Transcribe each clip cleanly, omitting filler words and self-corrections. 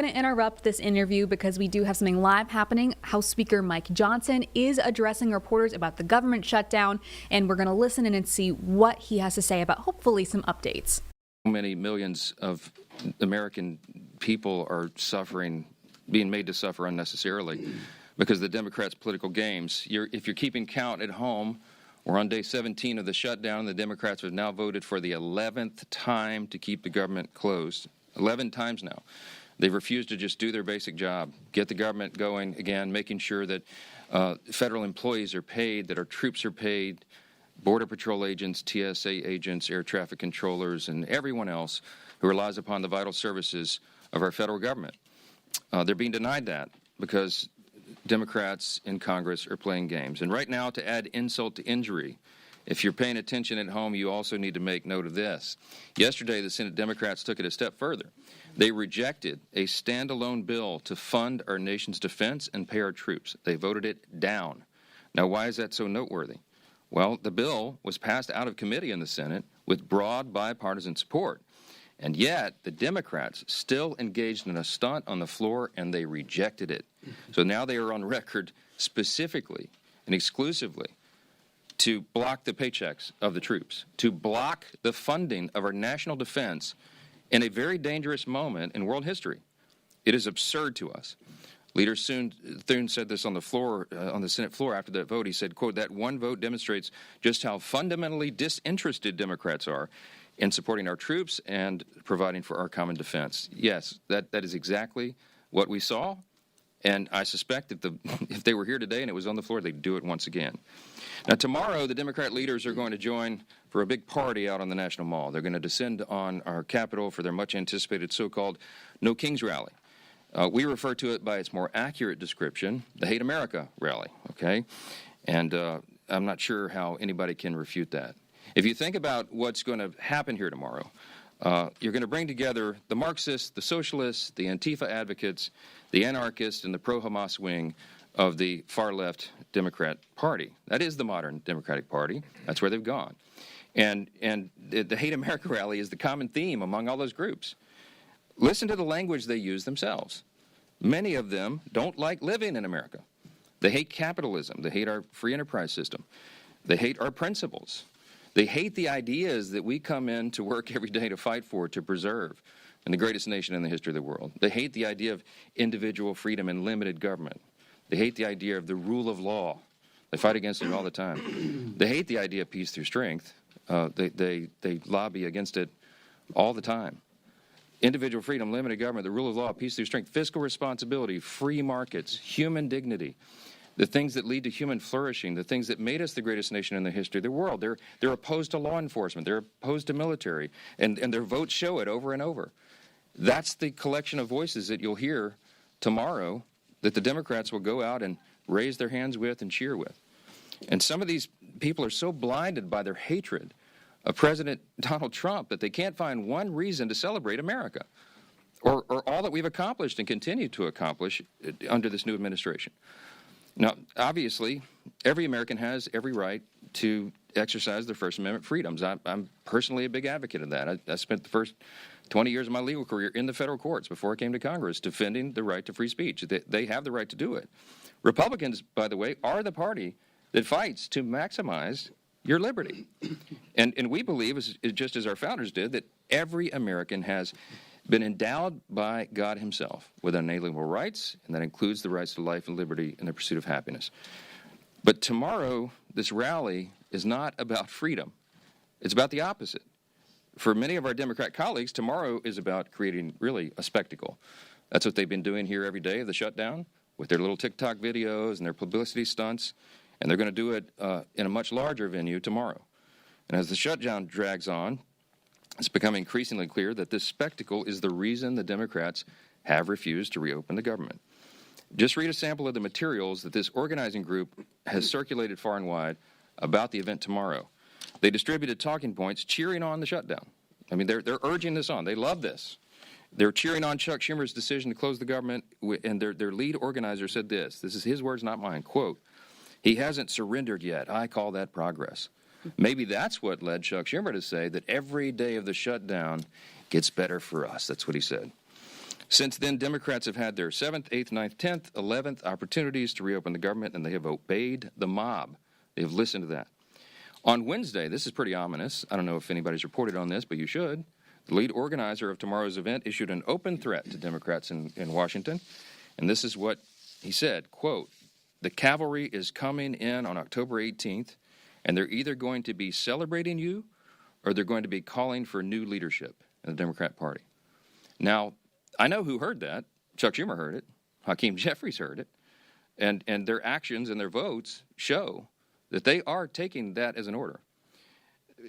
Going to interrupt this interview because we do have something live happening. House Speaker Mike Johnson is addressing reporters about the government shutdown, and we're going to listen in and see what he has to say about hopefully some updates. Many millions of American people are suffering, being made to suffer unnecessarily because of the Democrats' political games. If you're keeping count at home, we're on day 17 of the shutdown. The Democrats have now voted for the 11th time to keep the government closed. 11 times now. They've refused to just do their basic job, get the government going again, making sure that federal employees are paid, that our troops are paid, Border Patrol agents, TSA agents, air traffic controllers, and everyone else who relies upon the vital services of our federal government. They're being denied that because Democrats in Congress are playing games. And right now, to add insult to injury, if you're paying attention at home, you also need to make note of this. Yesterday, the Senate Democrats took it a step further. They rejected a standalone bill to fund our nation's defense and pay our troops. They voted it down. Now, why is that so noteworthy? Well, the bill was passed out of committee in the Senate with broad bipartisan support. And yet, the Democrats still engaged in a stunt on the floor, and they rejected it. So now they are on record specifically and exclusively to block the paychecks of the troops, to block the funding of our national defense in a very dangerous moment in world history. It is absurd to us. Leader Thune said this on the floor, on the Senate floor after that vote. He said, quote, "That one vote demonstrates just how fundamentally disinterested Democrats are in supporting our troops and providing for our common defense." Yes, that is exactly what we saw. And I suspect if they were here today and it was on the floor, they'd do it once again. Now, tomorrow, the Democrat leaders are going to join for a big party out on the National Mall. They're going to descend on our Capitol for their much-anticipated so-called No Kings rally. We refer to it by its more accurate description, the Hate America rally, okay? And I'm not sure how anybody can refute that. If you think about what's going to happen here tomorrow, you're going to bring together the Marxists, the socialists, the Antifa advocates, the anarchists, and the pro-Hamas wing of the far-left Democrat Party. That is the modern Democratic Party. That's where they've gone. And the Hate America rally is the common theme among all those groups. Listen to the language they use themselves. Many of them don't like living in America. They hate capitalism. They hate our free enterprise system. They hate our principles. They hate the ideas that we come in to work every day to fight for, to preserve, in the greatest nation in the history of the world. They hate the idea of individual freedom and limited government. They hate the idea of the rule of law. They fight against it all the time. They hate the idea of peace through strength. They lobby against it all the time. Individual freedom, limited government, the rule of law, peace through strength, fiscal responsibility, free markets, human dignity, the things that lead to human flourishing, the things that made us the greatest nation in the history of the world. They're opposed to law enforcement. They're opposed to military. And their votes show it over and over. That's the collection of voices that you'll hear tomorrow that the Democrats will go out and raise their hands with and cheer with. And some of these people are so blinded by their hatred of President Donald Trump that they can't find one reason to celebrate America or all that we've accomplished and continue to accomplish under this new administration. Now, obviously, every American has every right to exercise their First Amendment freedoms. I'm personally a big advocate of that. I spent the first 20 years of my legal career in the federal courts before I came to Congress defending the right to free speech. They have the right to do it. Republicans, by the way, are the party that fights to maximize your liberty. And we believe, just as our founders did, that every American has been endowed by God himself with unalienable rights, and that includes the rights to life and liberty and the pursuit of happiness. But tomorrow, this rally is not about freedom. It's about the opposite. For many of our Democrat colleagues, tomorrow is about creating really a spectacle. That's what they've been doing here every day of the shutdown with their little TikTok videos and their publicity stunts, and they're going to do it in a much larger venue tomorrow. And as the shutdown drags on, it's becoming increasingly clear that this spectacle is the reason the Democrats have refused to reopen the government. Just read a sample of the materials that this organizing group has circulated far and wide about the event tomorrow. They distributed talking points cheering on the shutdown. I mean, they're urging this on. They love this. They're cheering on Chuck Schumer's decision to close the government, and their lead organizer said this. This is his words, not mine. Quote, "He hasn't surrendered yet. I call that progress." Maybe that's what led Chuck Schumer to say that every day of the shutdown gets better for us. That's what he said. Since then, Democrats have had their 7th, 8th, 9th, 10th, 11th opportunities to reopen the government, and they have obeyed the mob. They have listened to that. On Wednesday, this is pretty ominous. I don't know if anybody's reported on this, but you should. The lead organizer of tomorrow's event issued an open threat to Democrats in Washington, and this is what he said, quote, "The cavalry is coming in on October 18th, and they're either going to be celebrating you or they're going to be calling for new leadership in the Democrat Party." Now, I know who heard that. Chuck Schumer heard it. Hakeem Jeffries heard it. And their actions and their votes show that they are taking that as an order.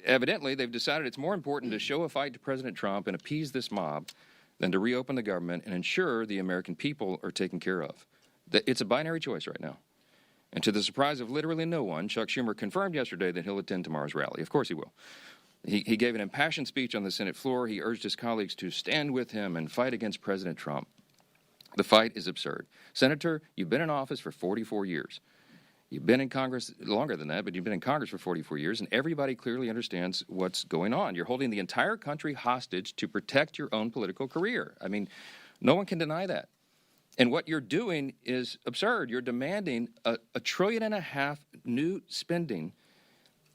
Evidently, they've decided it's more important to show a fight to President Trump and appease this mob than to reopen the government and ensure the American people are taken care of. It's a binary choice right now. And to the surprise of literally no one, Chuck Schumer confirmed yesterday that he'll attend tomorrow's rally. Of course he will. He gave an impassioned speech on the Senate floor. He urged his colleagues to stand with him and fight against President Trump. The fight is absurd. Senator, you've been in office for 44 years. You've been in Congress longer than that, but you've been in Congress for 44 years, and everybody clearly understands what's going on. You're holding the entire country hostage to protect your own political career. I mean, no one can deny that. And what you're doing is absurd. You're demanding $1.5 trillion new spending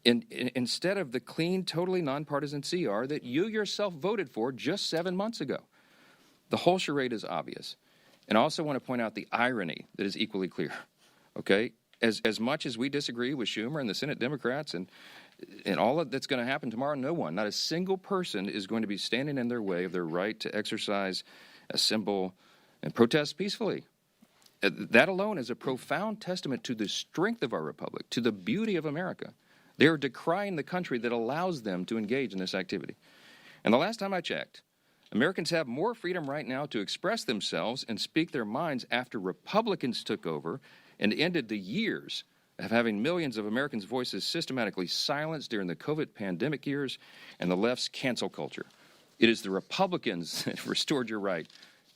instead of the clean, totally nonpartisan CR that you yourself voted for just 7 months ago. The whole charade is obvious. And I also want to point out the irony that is equally clear. Okay? As much as we disagree with Schumer and the Senate Democrats and all of that's going to happen tomorrow, no one, not a single person is going to be standing in their way of their right to exercise, assemble, and protest peacefully. That alone is a profound testament to the strength of our republic, to the beauty of America. They are decrying the country that allows them to engage in this activity. And the last time I checked, Americans have more freedom right now to express themselves and speak their minds after Republicans took over and ended the years of having millions of Americans' voices systematically silenced during the COVID pandemic years and the left's cancel culture. It is the Republicans that restored your right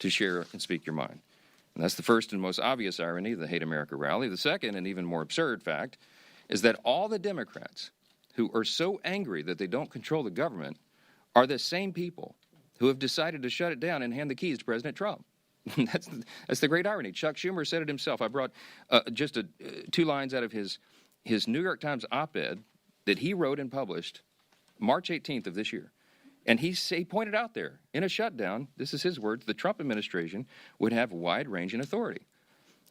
to share and speak your mind. And that's the first and most obvious irony of the Hate America rally. The second and even more absurd fact is that all the Democrats who are so angry that they don't control the government are the same people who have decided to shut it down and hand the keys to President Trump. That's the great irony. Chuck Schumer said it himself. I brought just 2 lines out of his New York Times op-ed that he wrote and published March 18th of this year. And he pointed out there, in a shutdown, this is his words, the Trump administration would have wide-ranging authority.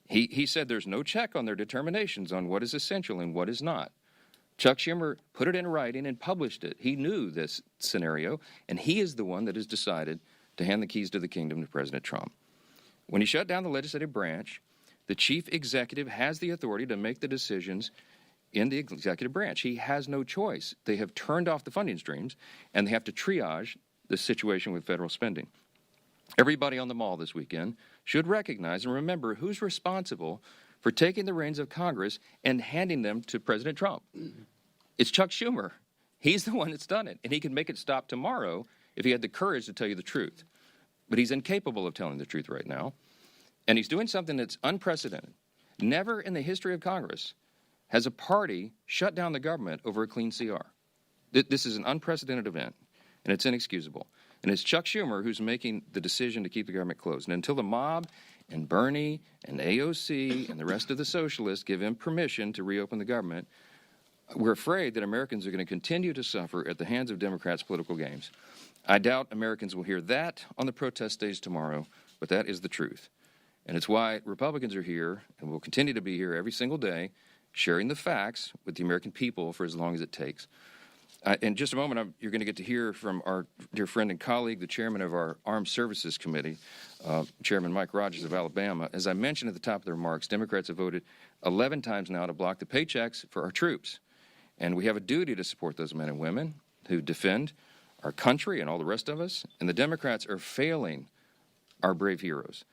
He said there's no check on their determinations on what is essential and what is not. Chuck Schumer put it in writing and published it. He knew this scenario, and he is the one that has decided to hand the keys to the kingdom to President Trump. When he shut down the legislative branch, the chief executive has the authority to make the decisions in the executive branch. He has no choice. They have turned off the funding streams, and they have to triage the situation with federal spending. Everybody on the Mall this weekend should recognize and remember who's responsible for taking the reins of Congress and handing them to President Trump. It's Chuck Schumer. He's the one that's done it, and he can make it stop tomorrow if he had the courage to tell you the truth. But he's incapable of telling the truth right now, and he's doing something that's unprecedented. Never in the history of Congress has a party shut down the government over a clean CR. This is an unprecedented event, and it's inexcusable. And it's Chuck Schumer who's making the decision to keep the government closed. And until the mob and Bernie and AOC and the rest of the socialists give him permission to reopen the government, we're afraid that Americans are going to continue to suffer at the hands of Democrats' political games. I doubt Americans will hear that on the protest stage tomorrow, but that is the truth. And it's why Republicans are here and will continue to be here every single day, sharing the facts with the American people for as long as it takes. In just a moment, you're going to get to hear from our dear friend and colleague, the chairman of our Armed Services Committee, Chairman Mike Rogers of Alabama. As I mentioned at the top of the remarks, Democrats have voted 11 times now to block the paychecks for our troops. And we have a duty to support those men and women who defend our country and all the rest of us. And the Democrats are failing our brave heroes.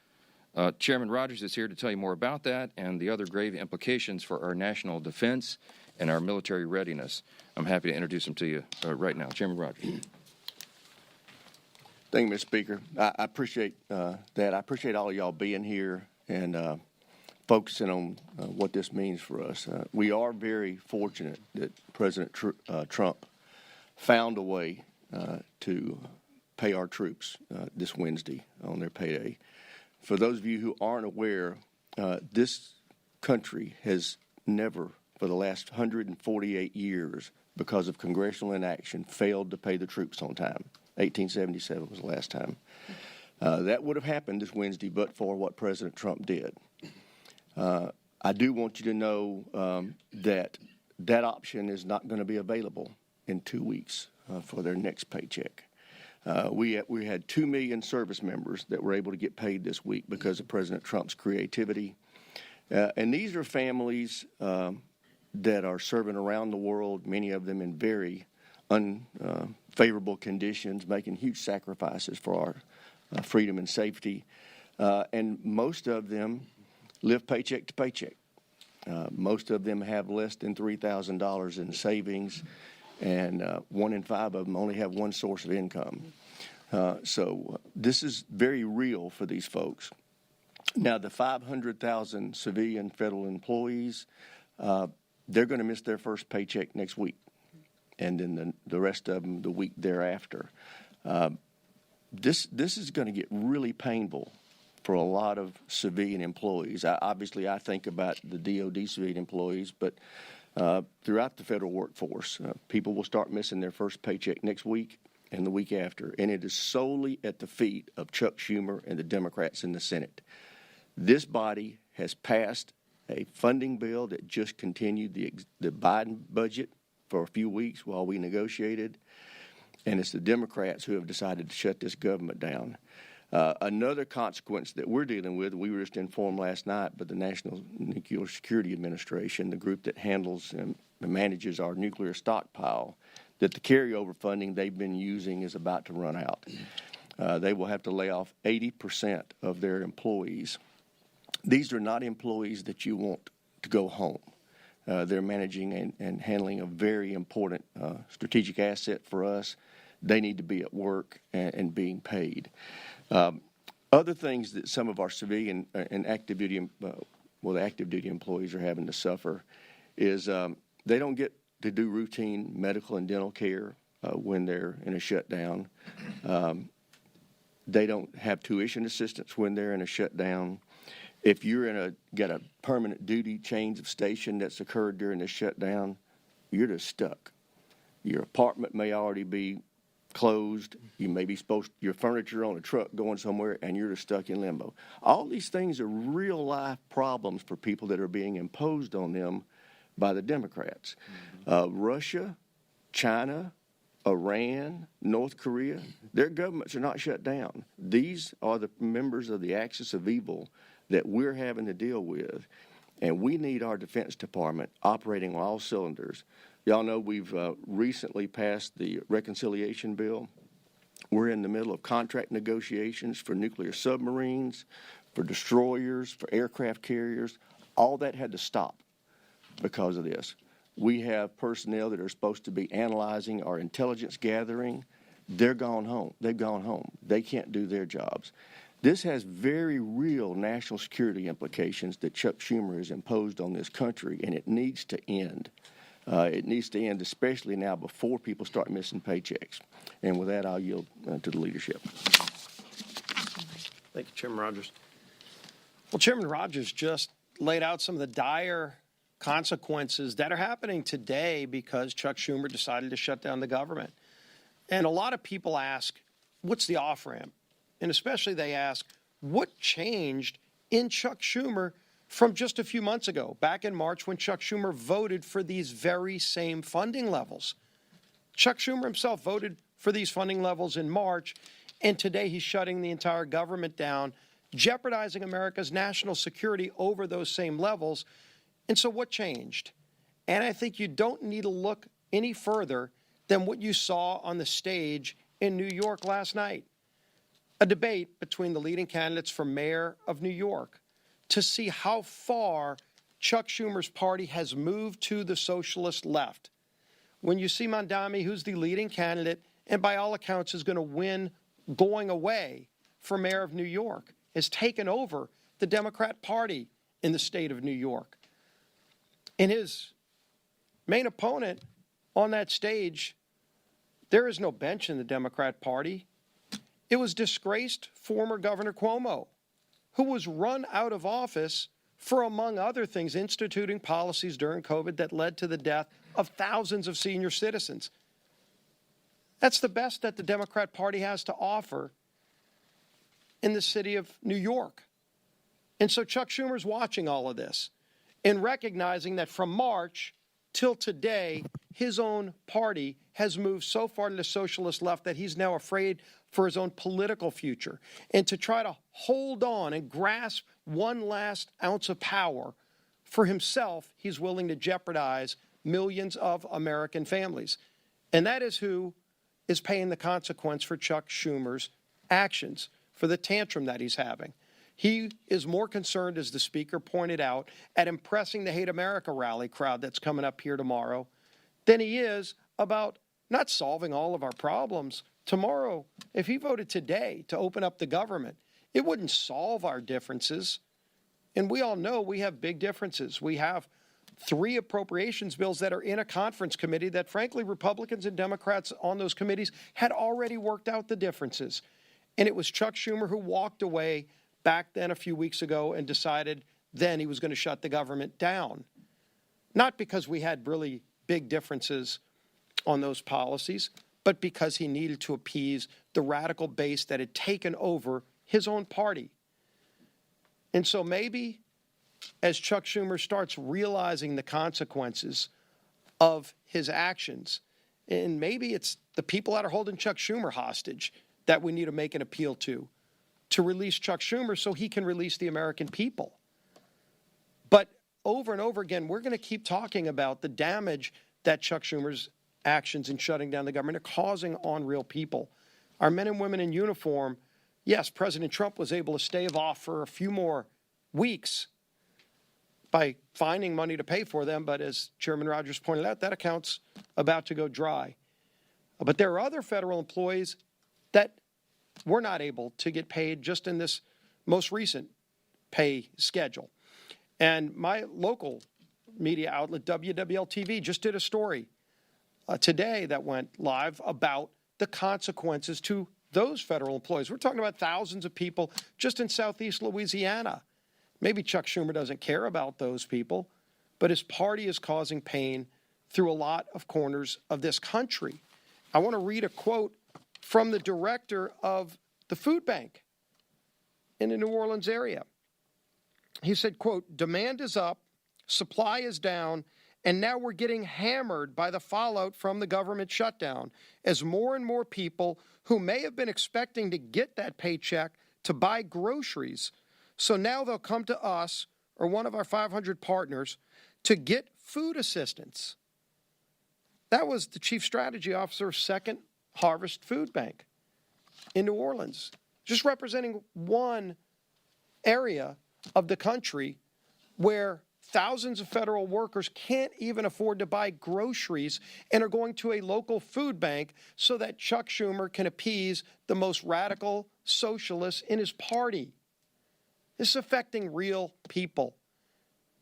Chairman Rogers is here to tell you more about that and the other grave implications for our national defense and our military readiness. I'm happy to introduce him to you right now. Chairman Rogers. Thank you, Mr. Speaker. I appreciate that. I appreciate all of y'all being here and focusing on what this means for us. We are very fortunate that President Trump found a way to pay our troops this Wednesday on their payday. For those of you who aren't aware, this country has never, for the last 148 years, because of congressional inaction, failed to pay the troops on time. 1877 was the last time. That would have happened this Wednesday, but for what President Trump did. I do want you to know that that option is not going to be available in 2 weeks for their next paycheck. We had 2 million service members that were able to get paid this week because of President Trump's creativity. And these are families that are serving around the world, many of them in very unfavorable conditions, making huge sacrifices for our freedom and safety. And most of them live paycheck to paycheck. Most of them have less than $3,000 in savings, and 1 in 5 of them only have one source of income. So this is very real for these folks. Now, the 500,000 civilian federal employees, they're going to miss their first paycheck next week, and then the rest of them the week thereafter. This is going to get really painful for a lot of civilian employees. Obviously, I think about the DOD civilian employees, but throughout the federal workforce, people will start missing their first paycheck next week and the week after, and it is solely at the feet of Chuck Schumer and the Democrats in the Senate. This body has passed a funding bill that just continued the Biden budget for a few weeks while we negotiated, and it's the Democrats who have decided to shut this government down. Another consequence that we're dealing with, we were just informed last night, but the National Nuclear Security Administration, the group that handles and manages our nuclear stockpile, that the carryover funding they've been using is about to run out. They will have to lay off 80% of their employees. These are not employees that you want to go home. They're managing and handling a very important strategic asset for us. They need to be at work and being paid. Other things that some of our civilian and active duty, the active duty employees are having to suffer is they don't get to do routine medical and dental care when they're in a shutdown. They don't have tuition assistance when they're in a shutdown. If you're got a permanent duty change of station that's occurred during the shutdown, you're just stuck. Your apartment may already be closed. You may be your furniture on a truck going somewhere, and you're just stuck in limbo. All these things are real life problems for people that are being imposed on them by the Democrats. Russia, China, Iran, North Korea, their governments are not shut down. These are the members of the axis of evil that we're having to deal with, and we need our Defense Department operating on all cylinders. Y'all know we've recently passed the reconciliation bill. We're in the middle of contract negotiations for nuclear submarines, for destroyers, for aircraft carriers. All that had to stop because of this. We have personnel that are supposed to be analyzing our intelligence gathering. They're gone home. They've gone home. They can't do their jobs. This has very real national security implications that Chuck Schumer has imposed on this country, and it needs to end. It needs to end, especially now before people start missing paychecks. And with that, I'll yield to the leadership. Thank you, Chairman Rogers. Well, Chairman Rogers just laid out some of the dire consequences that are happening today because Chuck Schumer decided to shut down the government. And a lot of people ask, what's the off-ramp? And especially they ask, what changed in Chuck Schumer from just a few months ago, back in March when Chuck Schumer voted for these very same funding levels? Chuck Schumer himself voted for these funding levels in March, and today he's shutting the entire government down, jeopardizing America's national security over those same levels. And so what changed? And I think you don't need to look any further than what you saw on the stage in New York last night. A debate between the leading candidates for mayor of New York to see how far Chuck Schumer's party has moved to the socialist left. When you see Mondami, who's the leading candidate, and by all accounts is going to win going away for mayor of New York, has taken over the Democrat Party in the state of New York. And his main opponent on that stage, there is no bench in the Democrat Party. It was disgraced former Governor Cuomo, who was run out of office for, among other things, instituting policies during COVID that led to the death of thousands of senior citizens. That's the best that the Democrat Party has to offer in the city of New York. And so Chuck Schumer's watching all of this and recognizing that from March till today, his own party has moved so far to the socialist left that he's now afraid for his own political future. And to try to hold on and grasp one last ounce of power for himself, he's willing to jeopardize millions of American families. And that is who is paying the consequence for Chuck Schumer's actions, for the tantrum that he's having. He is more concerned, as the speaker pointed out, at impressing the Hate America rally crowd that's coming up here tomorrow than he is about not solving all of our problems. Tomorrow, if he voted today to open up the government, it wouldn't solve our differences. And we all know we have big differences. We have 3 appropriations bills that are in a conference committee that, frankly, Republicans and Democrats on those committees had already worked out the differences. And it was Chuck Schumer who walked away back then a few weeks ago and decided then he was going to shut the government down. Not because we had really big differences on those policies, but because he needed to appease the radical base that had taken over his own party. And so maybe as Chuck Schumer starts realizing the consequences of his actions, and maybe it's the people that are holding Chuck Schumer hostage that we need to make an appeal to release Chuck Schumer so he can release the American people. But over and over again, we're going to keep talking about the damage that Chuck Schumer's actions in shutting down the government are causing on real people. Our men and women in uniform, yes, President Trump was able to stave off for a few more weeks by finding money to pay for them, but as Chairman Rogers pointed out, that account's about to go dry. But there are other federal employees that were not able to get paid just in this most recent pay schedule. And my local media outlet, WWL-TV, just did a story today that went live about the consequences to those federal employees. We're talking about thousands of people just in southeast Louisiana. Maybe Chuck Schumer doesn't care about those people, but his party is causing pain through a lot of corners of this country. I want to read a quote from the director of the food bank in the New Orleans area. He said, quote, "Demand is up, supply is down, and now we're getting hammered by the fallout from the government shutdown as more and more people who may have been expecting to get that paycheck to buy groceries, so now they'll come to us or one of our 500 partners to get food assistance." That was the chief strategy officer of Second Harvest Food Bank in New Orleans, just representing one area of the country where thousands of federal workers can't even afford to buy groceries and are going to a local food bank so that Chuck Schumer can appease the most radical socialists in his party. This is affecting real people.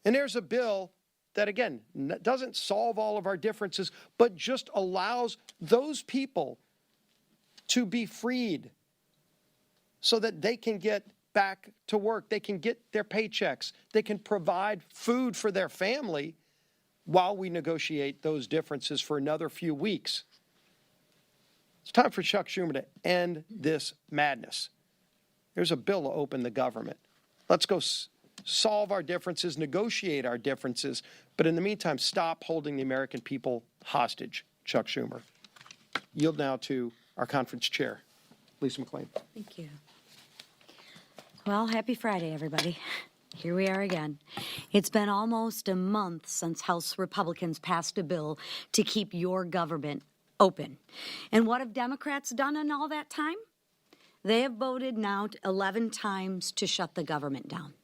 And there's a bill that, again, doesn't solve all of our differences, but just allows those people to be freed so that they can get back to work. They can get their paychecks. They can provide food for their family while we negotiate those differences for another few weeks. It's time for Chuck Schumer to end this madness. There's a bill to open the government. Let's go solve our differences, negotiate our differences, but in the meantime, stop holding the American people hostage, Chuck Schumer. Yield now to our conference chair, Lisa McClain. Thank you. Well, happy Friday, everybody. Here we are again. It's been almost a month since House Republicans passed a bill to keep your government open. And what have Democrats done in all that time? They have voted now 11 times to shut the government down.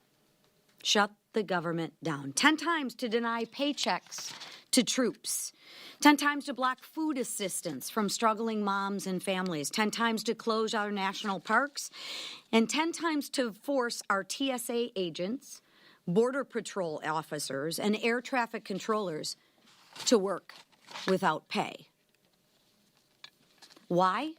Shut the government down. 10 times to deny paychecks to troops. 10 times to block food assistance from struggling moms and families. 10 times to close our national parks. And 10 times to force our TSA agents, Border Patrol officers, and air traffic controllers to work without pay. Why?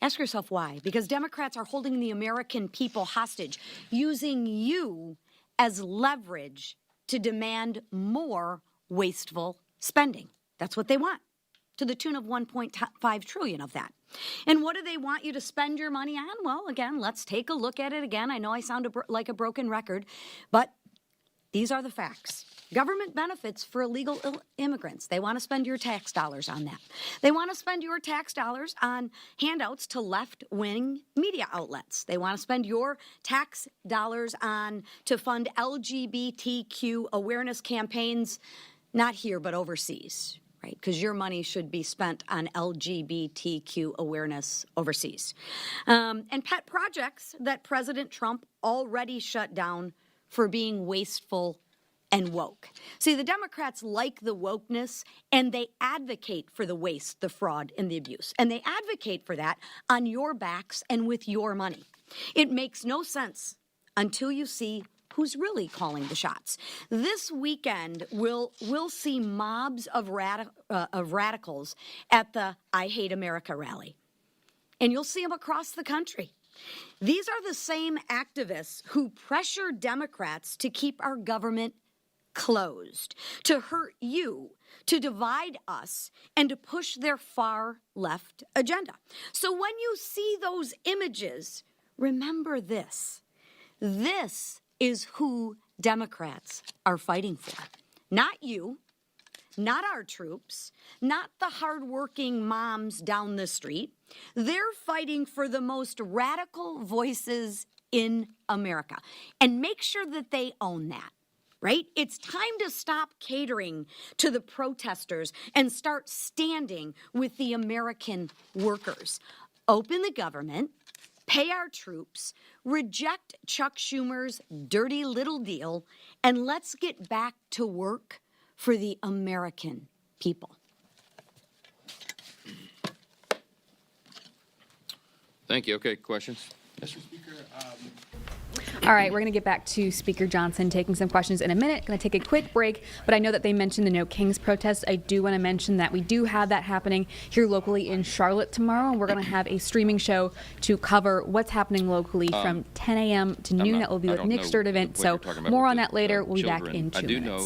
Ask yourself why. Because Democrats are holding the American people hostage, using you as leverage to demand more wasteful spending. That's what they want, to the tune of $1.5 trillion of that. And what do they want you to spend your money on? Well, again, let's take a look at it again. I know I sound like a broken record, but these are the facts. Government benefits for illegal immigrants. They want to spend your tax dollars on that. They want to spend your tax dollars on handouts to left-wing media outlets. They want to spend your tax dollars on to fund LGBTQ awareness campaigns, not here, but overseas, right? Because your money should be spent on LGBTQ awareness overseas. And pet projects that President Trump already shut down for being wasteful and woke. See, the Democrats like the wokeness, and they advocate for the waste, the fraud, and the abuse. And they advocate for that on your backs and with your money. It makes no sense until you see who's really calling the shots. This weekend, we'll see mobs of radicals at the I Hate America rally. And you'll see them across the country. These are the same activists who pressure Democrats to keep our government closed, to hurt you, to divide us, and to push their far left agenda. So when you see those images, remember this. This is who Democrats are fighting for. Not you, not our troops, not the hardworking moms down the street. They're fighting for the most radical voices in America. And make sure that they own that. Right? It's time to stop catering to the protesters and start standing with the American workers. Open the government, pay our troops, reject Chuck Schumer's dirty little deal, and let's get back to work for the American people. Thank you. Okay, questions? Yes, sir. All right, we're going to get back to Speaker Johnson taking some questions in a minute. Going to take a quick break, but I know that they mentioned the No Kings protest. I do want to mention that we do have that happening here locally in Charlotte tomorrow, and we're going to have a streaming show to cover what's happening locally from 10 a.m. to noon. That will be with Nick Sturdivant. So more on that later. We'll be back in 2 minutes.